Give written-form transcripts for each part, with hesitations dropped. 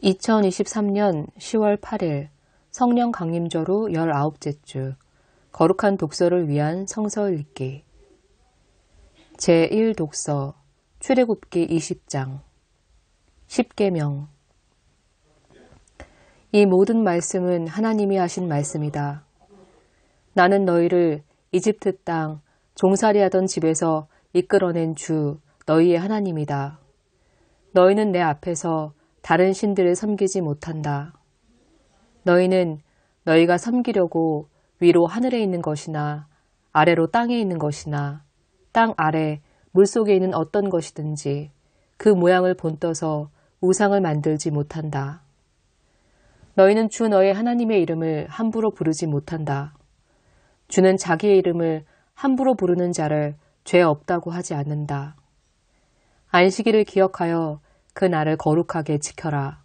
2023년 10월 8일 성령 강림절후 19째 주 거룩한 독서를 위한 성서 읽기 제1독서 출애굽기 20장 10계명 이 모든 말씀은 하나님이 하신 말씀이다. 나는 너희를 이집트 땅 종살이하던 집에서 이끌어낸 주 너희의 하나님이다. 너희는 내 앞에서 다른 신들을 섬기지 못한다. 너희는 너희가 섬기려고 위로 하늘에 있는 것이나 아래로 땅에 있는 것이나 땅 아래 물속에 있는 어떤 것이든지 그 모양을 본떠서 우상을 만들지 못한다. 너희는 주 너희 하나님의 이름을 함부로 부르지 못한다. 주는 자기의 이름을 함부로 부르는 자를 죄 없다고 하지 않는다. 안식일을 기억하여 그 날을 거룩하게 지켜라.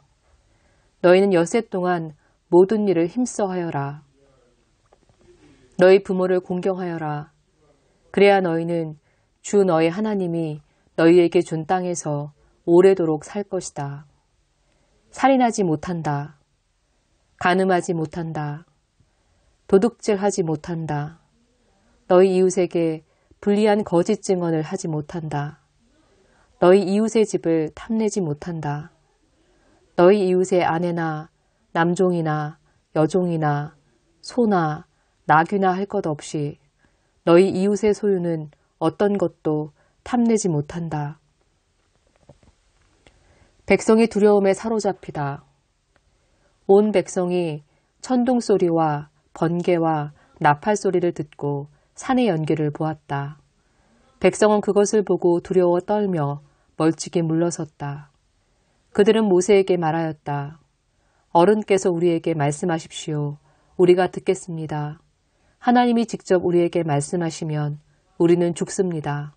너희는 엿새 동안 모든 일을 힘써 하여라. 너희 부모를 공경하여라. 그래야 너희는 주 너희 하나님이 너희에게 준 땅에서 오래도록 살 것이다. 살인하지 못한다. 간음하지 못한다. 도둑질하지 못한다. 너희 이웃에게 불리한 거짓 증언을 하지 못한다. 너희 이웃의 집을 탐내지 못한다. 너희 이웃의 아내나 남종이나 여종이나 소나 나귀나 할 것 없이 너희 이웃의 소유는 어떤 것도 탐내지 못한다. 백성이 두려움에 사로잡히다. 온 백성이 천둥 소리와 번개와 나팔 소리를 듣고 산의 연기를 보았다. 백성은 그것을 보고 두려워 떨며 멀찍이 물러섰다. 그들은 모세에게 말하였다. 어른께서 우리에게 말씀하십시오. 우리가 듣겠습니다. 하나님이 직접 우리에게 말씀하시면 우리는 죽습니다.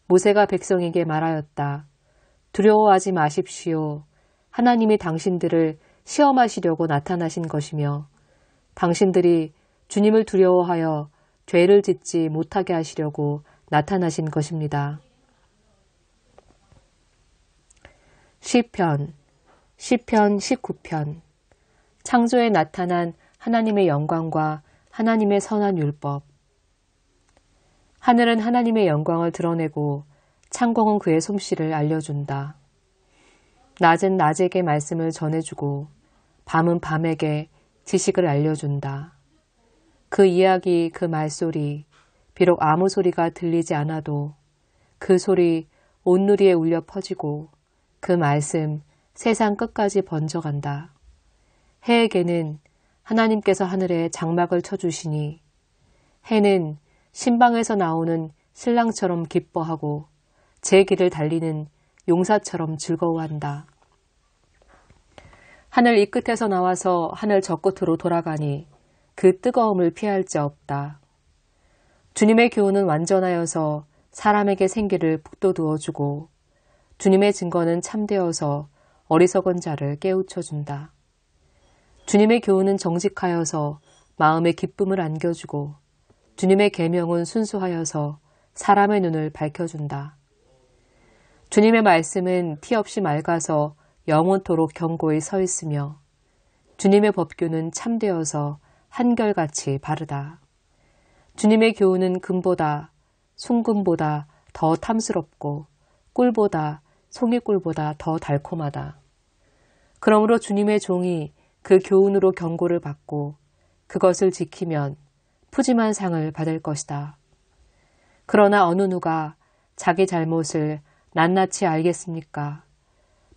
모세가 백성에게 말하였다. 두려워하지 마십시오. 하나님이 당신들을 시험하시려고 나타나신 것이며 당신들이 주님을 두려워하여 죄를 짓지 못하게 하시려고 나타나신 것입니다. 시편 19편 창조에 나타난 하나님의 영광과 하나님의 선한 율법. 하늘은 하나님의 영광을 드러내고 창공은 그의 솜씨를 알려준다. 낮은 낮에게 말씀을 전해주고 밤은 밤에게 지식을 알려준다. 그 이야기, 그 말소리, 비록 아무 소리가 들리지 않아도 그 소리 온누리에 울려 퍼지고 그 말씀 세상 끝까지 번져간다. 해에게는 하나님께서 하늘에 장막을 쳐주시니 해는 신방에서 나오는 신랑처럼 기뻐하고 제 길을 달리는 용사처럼 즐거워한다. 하늘 이 끝에서 나와서 하늘 저 끝으로 돌아가니 그 뜨거움을 피할 자 없다. 주님의 교훈은 완전하여서 사람에게 생기를 북돋우어주고 주님의 증거는 참되어서 어리석은 자를 깨우쳐준다. 주님의 교훈은 정직하여서 마음에 기쁨을 안겨주고 주님의 계명은 순수하여서 사람의 눈을 밝혀준다. 주님의 말씀은 티 없이 맑아서 영원토록 견고히 서 있으며 주님의 법규는 참되어서 한결같이 바르다. 주님의 교훈은 금보다 순금보다 더 탐스럽고 꿀보다 송이꿀보다 더 달콤하다. 그러므로 주님의 종이 그 교훈으로 경고를 받고 그것을 지키면 푸짐한 상을 받을 것이다. 그러나 어느 누가 자기 잘못을 낱낱이 알겠습니까?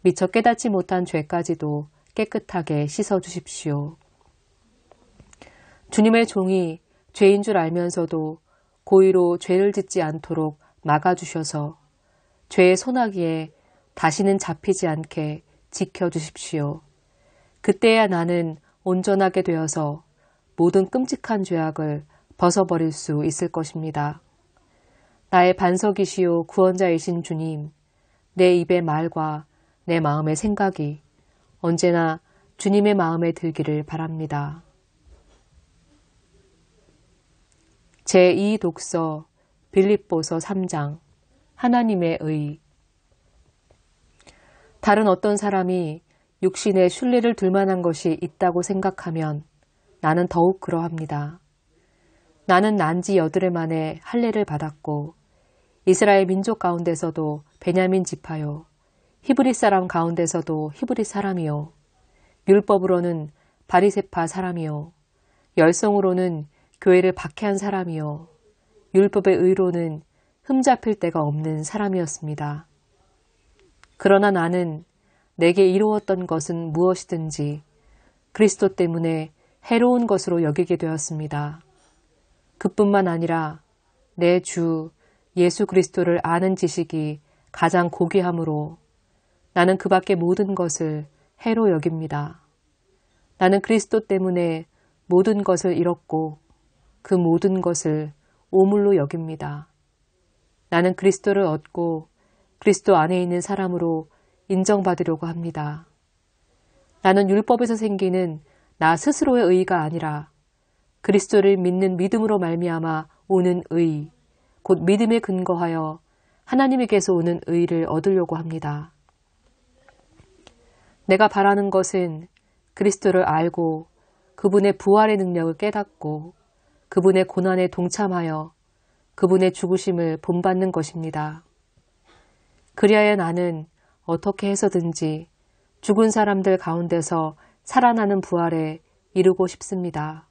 미처 깨닫지 못한 죄까지도 깨끗하게 씻어주십시오. 주님의 종이 죄인 줄 알면서도 고의로 죄를 짓지 않도록 막아주셔서 죄의 소나기에 다시는 잡히지 않게 지켜주십시오. 그때야 나는 온전하게 되어서 모든 끔찍한 죄악을 벗어버릴 수 있을 것입니다. 나의 반석이시요 구원자이신 주님, 내 입의 말과 내 마음의 생각이 언제나 주님의 마음에 들기를 바랍니다. 제2독서 빌립보서 3장 하나님의 의. 다른 어떤 사람이 육신에 쥰레를 둘 만한 것이 있다고 생각하면 나는 더욱 그러합니다. 나는 난지 여드레 만에 할례를 받았고 이스라엘 민족 가운데서도 베냐민 지파요 히브리 사람 가운데서도 히브리 사람이요 율법으로는 바리새파 사람이요 열성으로는 교회를 박해한 사람이요 율법의 의로는 흠잡힐 데가 없는 사람이었습니다. 그러나 나는 내게 이루었던 것은 무엇이든지 그리스도 때문에 해로운 것으로 여기게 되었습니다. 그뿐만 아니라 내 주 예수 그리스도를 아는 지식이 가장 고귀하므로 나는 그 밖의 모든 것을 해로 여깁니다. 나는 그리스도 때문에 모든 것을 잃었고 그 모든 것을 오물로 여깁니다. 나는 그리스도를 얻고 그리스도 안에 있는 사람으로 인정받으려고 합니다. 나는 율법에서 생기는 나 스스로의 의가 아니라 그리스도를 믿는 믿음으로 말미암아 오는 의, 곧 믿음에 근거하여 하나님에게서 오는 의를 얻으려고 합니다. 내가 바라는 것은 그리스도를 알고 그분의 부활의 능력을 깨닫고 그분의 고난에 동참하여 그분의 죽으심을 본받는 것입니다. 그리하여 나는 어떻게 해서든지 죽은 사람들 가운데서 살아나는 부활에 이르고 싶습니다.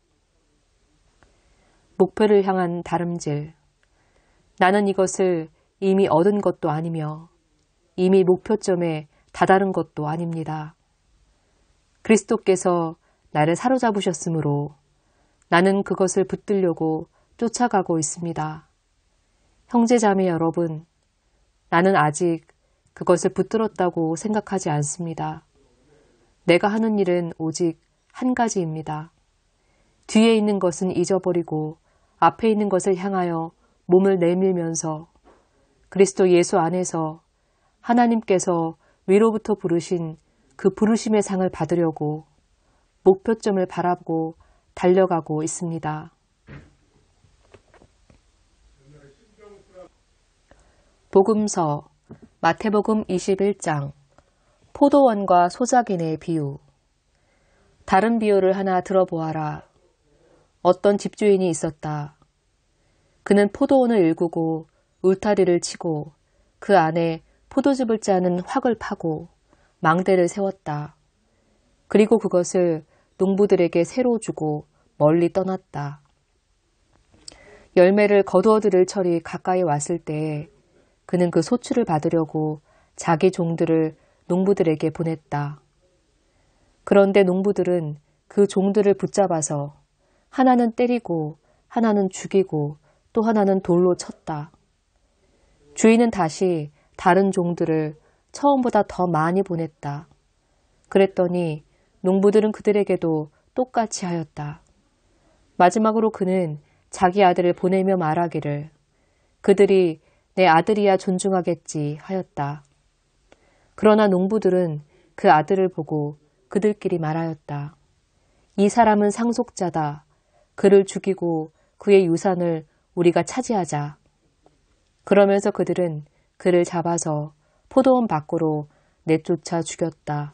목표를 향한 다름질. 나는 이것을 이미 얻은 것도 아니며 이미 목표점에 다다른 것도 아닙니다. 그리스도께서 나를 사로잡으셨으므로 나는 그것을 붙들려고 쫓아가고 있습니다. 형제자매 여러분, 나는 아직 그것을 붙들었다고 생각하지 않습니다. 내가 하는 일은 오직 한 가지입니다. 뒤에 있는 것은 잊어버리고 앞에 있는 것을 향하여 몸을 내밀면서 그리스도 예수 안에서 하나님께서 위로부터 부르신 그 부르심의 상을 받으려고 목표점을 바라보고 달려가고 있습니다. 복음서 마태복음 21장 포도원과 소작인의 비유. 다른 비유를 하나 들어보아라. 어떤 집주인이 있었다. 그는 포도원을 일구고 울타리를 치고 그 안에 포도즙을 짜는 확을 파고 망대를 세웠다. 그리고 그것을 농부들에게 새로 주고 멀리 떠났다. 열매를 거두어 들을 철이 가까이 왔을 때에 그는 그 소출을 받으려고 자기 종들을 농부들에게 보냈다. 그런데 농부들은 그 종들을 붙잡아서 하나는 때리고 하나는 죽이고 또 하나는 돌로 쳤다. 주인은 다시 다른 종들을 처음보다 더 많이 보냈다. 그랬더니 농부들은 그들에게도 똑같이 하였다. 마지막으로 그는 자기 아들을 보내며 말하기를 그들이 내 아들이야 존중하겠지 하였다. 그러나 농부들은 그 아들을 보고 그들끼리 말하였다. 이 사람은 상속자다. 그를 죽이고 그의 유산을 우리가 차지하자. 그러면서 그들은 그를 잡아서 포도원 밖으로 내쫓아 죽였다.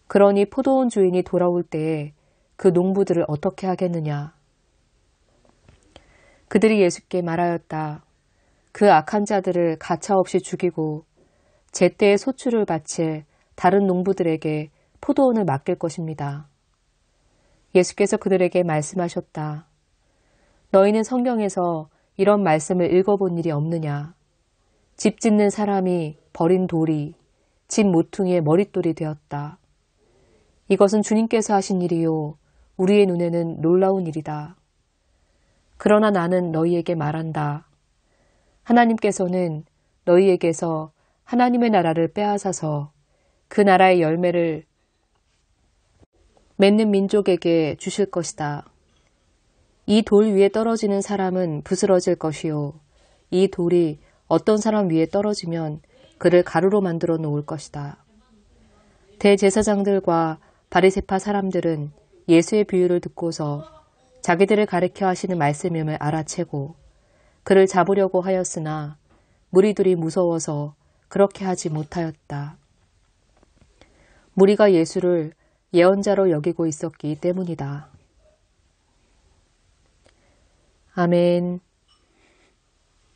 그러니 포도원 주인이 돌아올 때에 그 농부들을 어떻게 하겠느냐. 그들이 예수께 말하였다. 그 악한 자들을 가차없이 죽이고 제때의 소출을 바칠 다른 농부들에게 포도원을 맡길 것입니다. 예수께서 그들에게 말씀하셨다. 너희는 성경에서 이런 말씀을 읽어본 일이 없느냐. 집 짓는 사람이 버린 돌이 집 모퉁이의 머릿돌이 되었다. 이것은 주님께서 하신 일이요 우리의 눈에는 놀라운 일이다. 그러나 나는 너희에게 말한다. 하나님께서는 너희에게서 하나님의 나라를 빼앗아서 그 나라의 열매를 맺는 민족에게 주실 것이다. 이 돌 위에 떨어지는 사람은 부스러질 것이요 이 돌이 어떤 사람 위에 떨어지면 그를 가루로 만들어 놓을 것이다. 대제사장들과 바리새파 사람들은 예수의 비유를 듣고서 자기들을 가리켜 하시는 말씀임을 알아채고 그를 잡으려고 하였으나 무리들이 무서워서 그렇게 하지 못하였다. 무리가 예수를 예언자로 여기고 있었기 때문이다. 아멘.